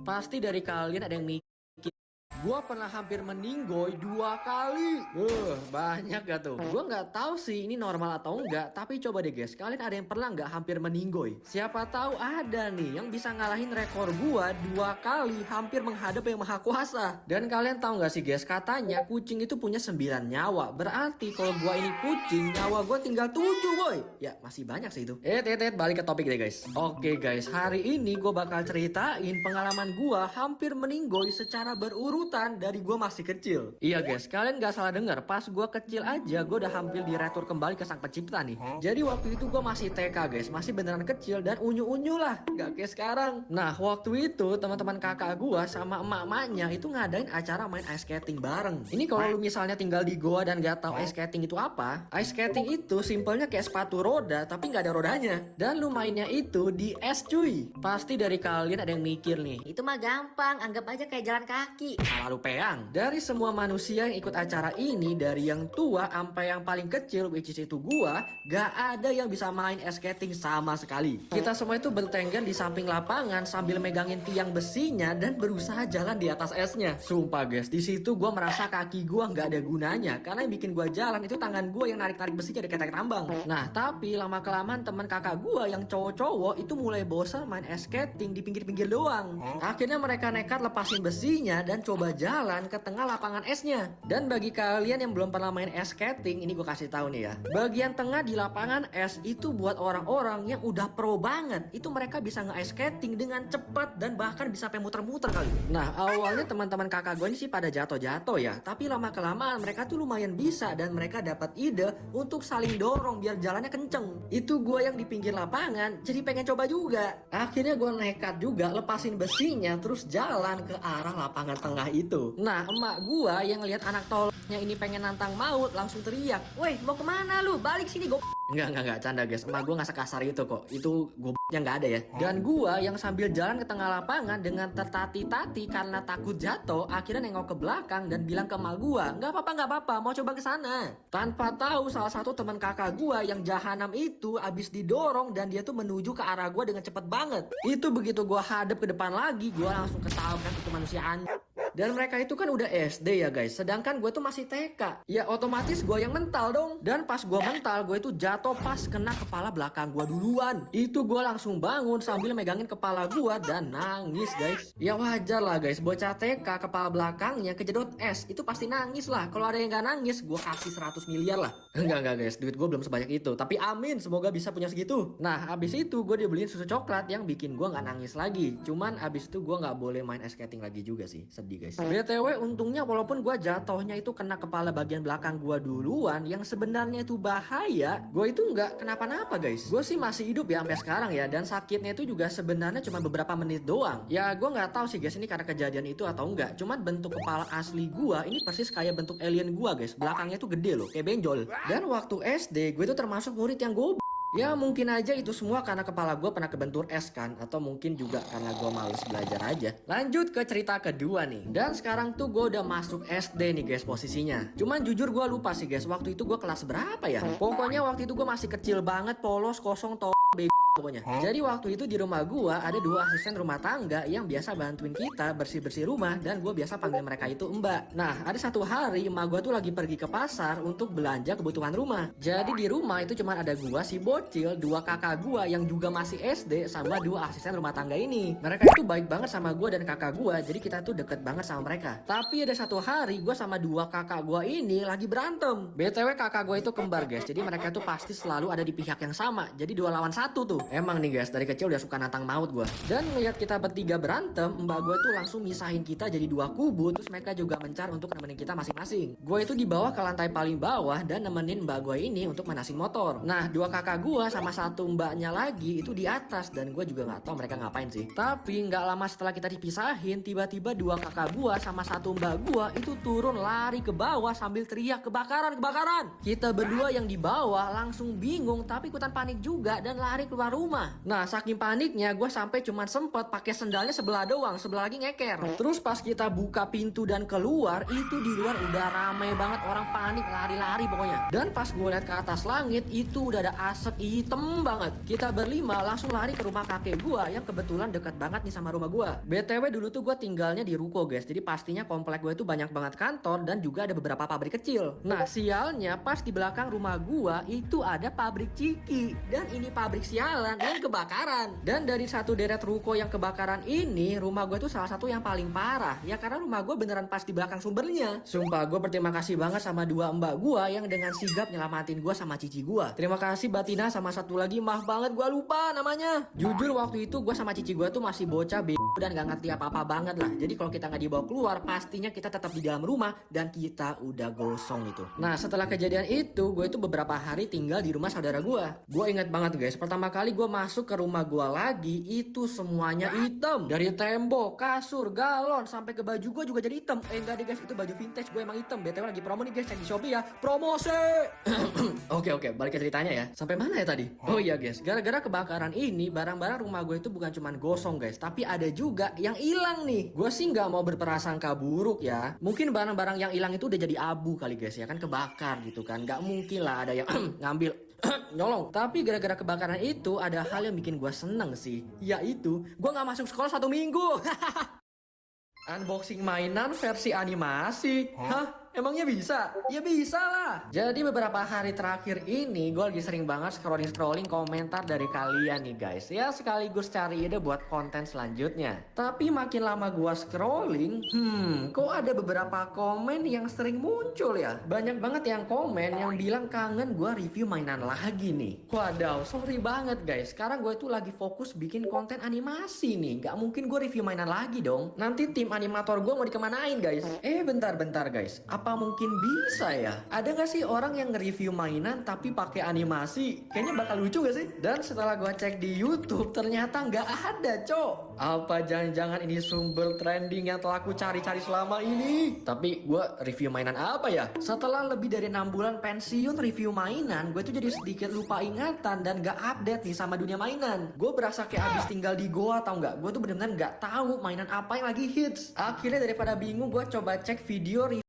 Pasti dari kalian ada yang mikir, gua pernah hampir meninggoy 2 kali. Banyak gak tuh? Gua nggak tahu sih ini normal atau enggak, tapi coba deh guys, kalian ada yang pernah nggak hampir meninggoy? Siapa tahu ada nih yang bisa ngalahin rekor gua 2 kali hampir menghadap yang maha kuasa. Dan kalian tahu nggak sih guys, katanya kucing itu punya 9 nyawa. Berarti kalau gua ini kucing, nyawa gua tinggal 7 boy. Ya masih banyak sih itu. Balik ke topik deh guys. Oke guys, hari ini gua bakal ceritain pengalaman gua hampir meninggoy secara berurutan dari gue masih kecil. Iya guys, kalian gak salah dengar, pas gue kecil aja gue udah hampir diretur kembali ke sang pencipta nih. Jadi waktu itu gue masih TK guys, masih beneran kecil dan unyu-unyu lah, gak kayak sekarang. Nah waktu itu teman-teman kakak gue sama emak-emaknya itu ngadain acara main ice skating bareng. Ini kalau lu misalnya tinggal di goa dan gak tahu ice skating itu apa, ice skating itu simpelnya kayak sepatu roda tapi gak ada rodanya. Dan lu mainnya itu di es cuy. Pasti dari kalian ada yang mikir nih, Itu mah gampang, anggap aja kayak jalan kaki. lalu peang. Dari semua manusia yang ikut acara ini, dari yang tua sampai yang paling kecil, which is itu gua, gak ada yang bisa main ice skating sama sekali. Kita semua itu bertengger di samping lapangan sambil megangin tiang besinya dan berusaha jalan di atas esnya. Sumpah guys, di situ gua merasa kaki gua nggak ada gunanya karena yang bikin gua jalan itu tangan gua yang narik-narik besinya dari ketek tambang. Nah, tapi lama kelamaan teman kakak gua yang cowok-cowok itu mulai bosan main ice skating di pinggir-pinggir doang. Akhirnya mereka nekat lepasin besinya dan coba jalan ke tengah lapangan esnya. Dan bagi kalian yang belum pernah main ice skating, ini gue kasih tahu nih ya. Bagian tengah di lapangan es itu buat orang-orang yang udah pro banget. Itu mereka bisa nge-ice skating dengan cepat dan bahkan bisa sampai muter-muter kali. Nah, awalnya teman-teman kakak gue ini sih pada jatuh-jatuh ya. Tapi lama kelamaan mereka tuh lumayan bisa dan mereka dapat ide untuk saling dorong biar jalannya kenceng. Itu gue yang di pinggir lapangan jadi pengen coba juga. Akhirnya gue nekat juga lepasin besinya terus jalan ke arah lapangan tengah itu. Nah, emak gua yang lihat anak tolnya ini pengen nantang maut langsung teriak, Woi, mau kemana lu? Balik sini gue. Enggak, canda guys. Emak gua nggak sekasar itu kok. Itu gobloknya nggak ada ya. Dan gua yang sambil jalan ke tengah lapangan dengan tertati-tati karena takut jatuh, akhirnya nengok ke belakang dan bilang ke emak gua, nggak apa-apa, mau coba ke sana. Tanpa tahu salah satu teman kakak gua yang jahanam itu abis didorong dan dia tuh menuju ke arah gua dengan cepet banget. Itu begitu gua hadap ke depan lagi, gua langsung ketabrak itu manusiaan. Dan mereka itu kan udah SD ya guys, sedangkan gue tuh masih TK. Ya otomatis gue yang mental dong. Dan pas gue mental, gue itu jatuh pas kena kepala belakang gue duluan. Itu gue langsung bangun sambil megangin kepala gue dan nangis guys. Ya wajar lah guys, bocah TK kepala belakangnya kejedot es, itu pasti nangis lah. Kalau ada yang gak nangis, gue kasih 100 miliar lah. Enggak guys, duit gue belum sebanyak itu. Tapi amin, semoga bisa punya segitu. Nah abis itu gue dibeliin susu coklat yang bikin gue gak nangis lagi. Cuman abis itu gue gak boleh main ice skating lagi juga sih, sedih guys. BTW untungnya walaupun gue jatuhnya itu kena kepala bagian belakang gue duluan, yang sebenarnya itu bahaya, gue itu nggak kenapa-napa guys. Gue sih masih hidup ya sampai sekarang ya, dan sakitnya itu juga sebenarnya cuma beberapa menit doang. Ya gue nggak tahu sih guys ini karena kejadian itu atau enggak. Cuman bentuk kepala asli gue ini persis kayak bentuk alien gue guys. Belakangnya tuh gede loh, kayak benjol. Dan waktu SD gue itu termasuk murid yang goblok. Ya mungkin aja itu semua karena kepala gue pernah kebentur es kan. Atau mungkin juga karena gue males belajar aja. Lanjut ke cerita kedua nih. Dan sekarang tuh gue udah masuk SD nih guys posisinya. Cuman jujur gue lupa sih guys, waktu itu gue kelas berapa ya. Pokoknya waktu itu gue masih kecil banget, polos, kosong, bego pokoknya. Jadi waktu itu di rumah gua ada 2 asisten rumah tangga yang biasa bantuin kita bersih-bersih rumah, dan gua biasa panggil mereka itu mbak. Nah ada satu hari emak gua tuh lagi pergi ke pasar untuk belanja kebutuhan rumah. Jadi di rumah itu cuma ada gua si bocil, 2 kakak gua yang juga masih SD, sama 2 asisten rumah tangga ini. Mereka itu baik banget sama gua dan kakak gua, jadi kita tuh deket banget sama mereka. Tapi ada satu hari gua sama 2 kakak gua ini lagi berantem. BTW kakak gua itu kembar guys, jadi mereka tuh pasti selalu ada di pihak yang sama. Jadi 2 lawan 1 tuh. Emang nih guys, dari kecil udah suka nantang maut gue. Dan ngeliat kita bertiga berantem, mbak gue tuh langsung misahin kita jadi 2 kubu. Terus mereka juga mencar untuk nemenin kita masing-masing. Gue itu di bawah ke lantai paling bawah dan nemenin mbak gue ini untuk manasin motor. Nah 2 kakak gue sama 1 mbaknya lagi itu di atas, dan gue juga nggak tahu mereka ngapain sih. Tapi nggak lama setelah kita dipisahin, tiba-tiba 2 kakak gue sama 1 mbak gue itu turun lari ke bawah sambil teriak kebakaran. Kita berdua yang di bawah langsung bingung tapi ikutan panik juga dan lari keluar rumah. Nah, saking paniknya gue sampai cuma sempet pakai sendalnya sebelah doang, sebelah lagi ngeker. Terus pas kita buka pintu dan keluar, itu di luar udah ramai banget, orang panik lari-lari pokoknya. Dan pas gue lihat ke atas langit, itu udah ada asap hitam banget. Kita berlima langsung lari ke rumah kakek gue yang kebetulan dekat banget nih sama rumah gue. BTW dulu tuh gue tinggalnya di ruko guys, jadi pastinya komplek gue itu banyak banget kantor dan juga ada beberapa pabrik kecil. Nah, sialnya pas di belakang rumah gue itu ada pabrik ciki, dan ini pabrik sialan yang kebakaran. Dan dari satu deret ruko yang kebakaran ini, rumah gue tuh salah satu yang paling parah ya, karena rumah gue beneran pas di belakang sumbernya. Sumpah gue berterima kasih banget sama dua mbak gue yang dengan sigap nyelamatin gue sama cici gue. Terima kasih Batina, sama satu lagi maaf banget gue lupa namanya. Jujur waktu itu gue sama cici gue tuh masih bocah dan gak ngerti apa-apa banget lah. Jadi kalau kita nggak dibawa keluar, pastinya kita tetap di dalam rumah dan kita udah gosong itu. Nah, setelah kejadian itu, gue itu beberapa hari tinggal di rumah saudara gue. Gue inget banget guys, pertama kali gue masuk ke rumah gue lagi, itu semuanya hitam. Dari tembok, kasur, galon, sampai ke baju gue juga jadi hitam. Enggak deh guys, itu baju vintage gue emang hitam. BTW lagi promo nih guys, cek di Shopee ya. Promosi! Oke, balik ke ceritanya ya. Sampai mana ya tadi? Oh iya guys, gara-gara kebakaran ini, barang-barang rumah gue itu bukan cuman gosong guys, tapi ada juga yang hilang nih. Gue sih nggak mau berprasangka buruk ya. Mungkin barang-barang yang hilang itu udah jadi abu kali guys ya, kan kebakar gitu kan. Nggak mungkin lah ada yang ngambil nyolong. Tapi gara-gara kebakaran itu ada hal yang bikin gue seneng sih, yaitu gue nggak masuk sekolah 1 minggu. Unboxing mainan versi animasi. Hah? Emangnya bisa? Ya bisa lah. Jadi beberapa hari terakhir ini gue lagi sering banget scrolling komentar dari kalian nih guys. Ya sekaligus cari ide buat konten selanjutnya. Tapi makin lama gue scrolling, kok ada beberapa komen yang sering muncul ya. Banyak banget yang komen yang bilang kangen gue review mainan lagi nih. Wadaw, sorry banget guys. Sekarang gue tuh lagi fokus bikin konten animasi nih. Gak mungkin gue review mainan lagi dong. Nanti tim animator gue mau dikemanain guys? Bentar guys. Apa mungkin bisa ya? Ada gak sih orang yang nge-review mainan tapi pakai animasi? Kayaknya bakal lucu gak sih? Dan setelah gue cek di YouTube, ternyata nggak ada, cok. Apa jangan-jangan ini sumber trending yang telah aku cari-cari selama ini? Tapi gue review mainan apa ya? Setelah lebih dari 6 bulan pensiun review mainan, gue tuh jadi sedikit lupa ingatan dan gak update nih sama dunia mainan. Gue berasa kayak abis tinggal di goa, tau nggak? Gue tuh bener-bener nggak tahu mainan apa yang lagi hits. Akhirnya daripada bingung, gue coba cek video